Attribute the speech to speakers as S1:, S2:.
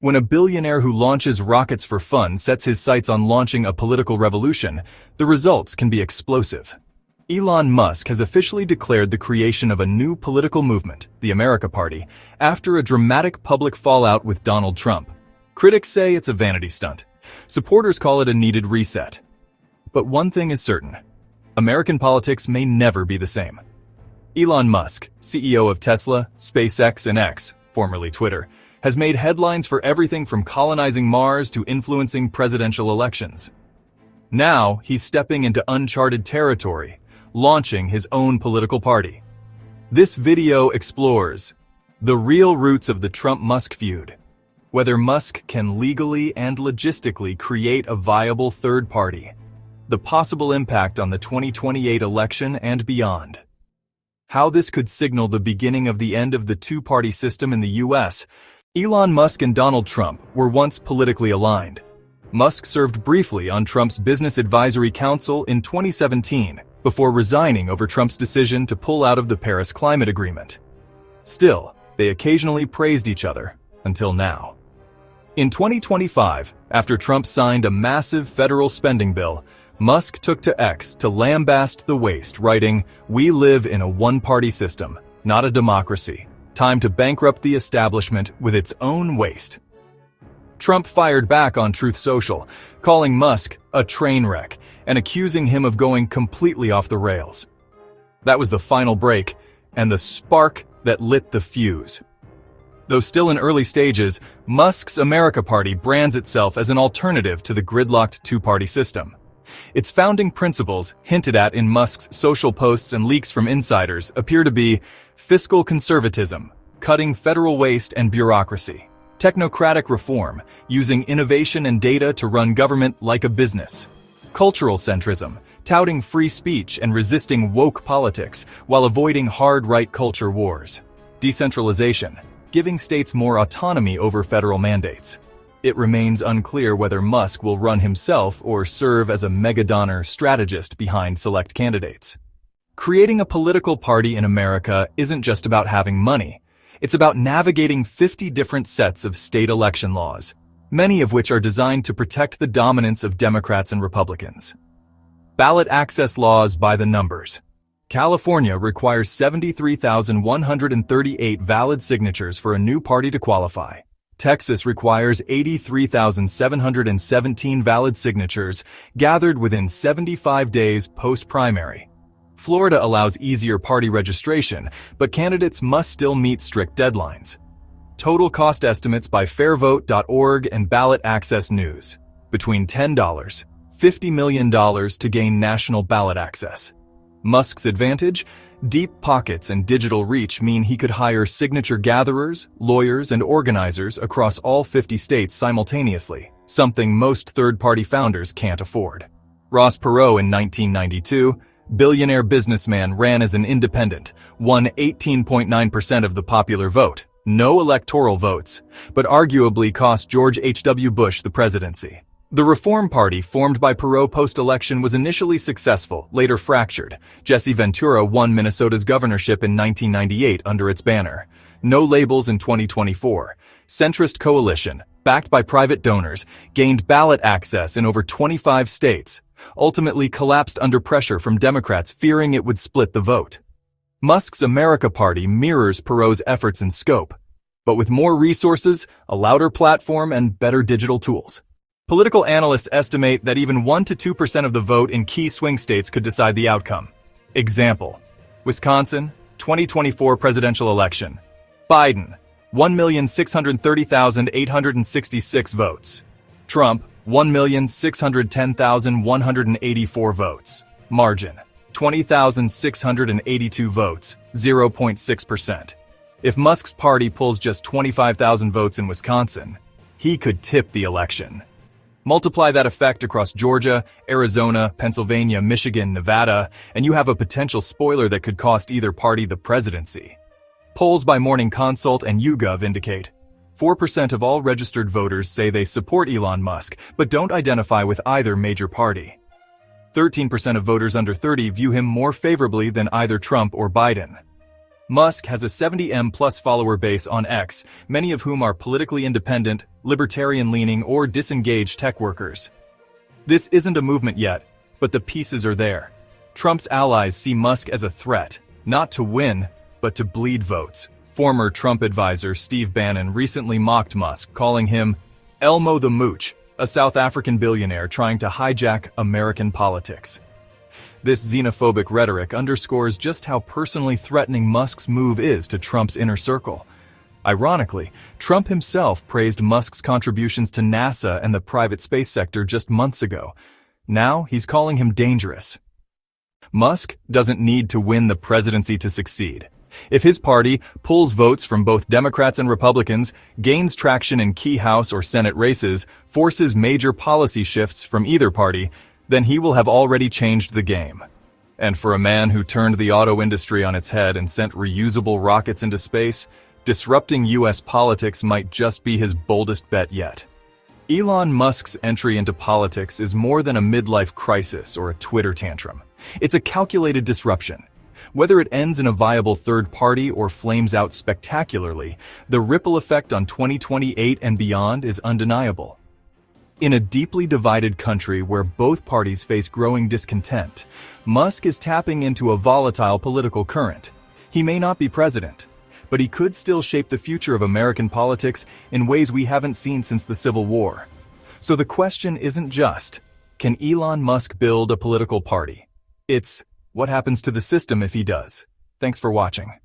S1: When a billionaire who launches rockets for fun sets his sights on launching a political revolution, the results can be explosive. Elon Musk has officially declared the creation of a new political movement, the America Party, after a dramatic public fallout with Donald Trump. Critics say it's a vanity stunt. Supporters call it a needed reset. But one thing is certain: American politics may never be the same. Elon Musk, CEO of Tesla, SpaceX, and X, formerly Twitter, has made headlines for everything from colonizing Mars to influencing presidential elections. Now, he's stepping into uncharted territory, launching his own political party. This video explores the real roots of the Trump-Musk feud, whether Musk can legally and logistically create a viable third party, the possible impact on the 2028 election and beyond, how this could signal the beginning of the end of the two-party system in the US. Elon Musk and Donald Trump were once politically aligned. Musk served briefly on Trump's Business Advisory Council in 2017 before resigning over Trump's decision to pull out of the Paris Climate Agreement. Still, they occasionally praised each other, until now. In 2025, after Trump signed a massive federal spending bill, Musk took to X to lambast the waste, writing, "We live in a one-party system, not a democracy. Time to bankrupt the establishment with its own waste." Trump fired back on Truth Social, calling Musk a train wreck and accusing him of going completely off the rails. That was the final break and the spark that lit the fuse. Though still in early stages, Musk's America Party brands itself as an alternative to the gridlocked two-party system. Its founding principles, hinted at in Musk's social posts and leaks from insiders, appear to be fiscal conservatism, cutting federal waste and bureaucracy; technocratic reform, using innovation and data to run government like a business; cultural centrism, touting free speech and resisting woke politics while avoiding hard right culture wars; decentralization, giving states more autonomy over federal mandates. It remains unclear whether Musk will run himself or serve as a mega-donor strategist behind select candidates. Creating a political party in America isn't just about having money. It's about navigating 50 different sets of state election laws, many of which are designed to protect the dominance of Democrats and Republicans. Ballot access laws by the numbers. California requires 73,138 valid signatures for a new party to qualify. Texas requires 83,717 valid signatures gathered within 75 days post-primary. Florida allows easier party registration, but candidates must still meet strict deadlines. Total cost estimates by fairvote.org and Ballot Access News: between $10, $50 million to gain national ballot access. Musk's advantage? Deep pockets and digital reach mean he could hire signature gatherers, lawyers, and organizers across all 50 states simultaneously, something most third-party founders can't afford. Ross Perot in 1992, billionaire businessman, ran as an independent, won 18.9% of the popular vote, no electoral votes, but arguably cost George H.W. Bush the presidency. The Reform Party, formed by Perot post-election, was initially successful, later fractured. Jesse Ventura won Minnesota's governorship in 1998 under its banner. No labels in 2024. Centrist coalition, backed by private donors, gained ballot access in over 25 states, ultimately collapsed under pressure from Democrats fearing it would split the vote. Musk's America Party mirrors Perot's efforts in scope, but with more resources, a louder platform, and better digital tools. Political analysts estimate that even 1 to 2% of the vote in key swing states could decide the outcome. Example: Wisconsin, 2024 presidential election. Biden, 1,630,866 votes. Trump, 1,610,184 votes. Margin: 20,682 votes, 0.6%. If Musk's party pulls just 25,000 votes in Wisconsin, he could tip the election. Multiply that effect across Georgia, Arizona, Pennsylvania, Michigan, Nevada, and you have a potential spoiler that could cost either party the presidency. Polls by Morning Consult and YouGov indicate 4% of all registered voters say they support Elon Musk, but don't identify with either major party. 13% of voters under 30 view him more favorably than either Trump or Biden. Musk has a 70M+ follower base on X, many of whom are politically independent, libertarian-leaning, or disengaged tech workers. This isn't a movement yet, but the pieces are there. Trump's allies see Musk as a threat, not to win, but to bleed votes. Former Trump advisor Steve Bannon recently mocked Musk, calling him Elmo the Mooch, a South African billionaire trying to hijack American politics. This xenophobic rhetoric underscores just how personally threatening Musk's move is to Trump's inner circle. Ironically, Trump himself praised Musk's contributions to NASA and the private space sector just months ago. Now he's calling him dangerous. Musk doesn't need to win the presidency to succeed. If his party pulls votes from both Democrats and Republicans, gains traction in key House or Senate races, forces major policy shifts from either party, then he will have already changed the game. And for a man who turned the auto industry on its head and sent reusable rockets into space, disrupting U.S. politics might just be his boldest bet yet. Elon Musk's entry into politics is more than a midlife crisis or a Twitter tantrum. It's a calculated disruption. Whether it ends in a viable third party or flames out spectacularly, the ripple effect on 2028 and beyond is undeniable. In a deeply divided country where both parties face growing discontent, Musk is tapping into a volatile political current. He may not be president, but he could still shape the future of American politics in ways we haven't seen since the Civil War. So the question isn't just, can Elon Musk build a political party? It's, what happens to the system if he does? Thanks for watching.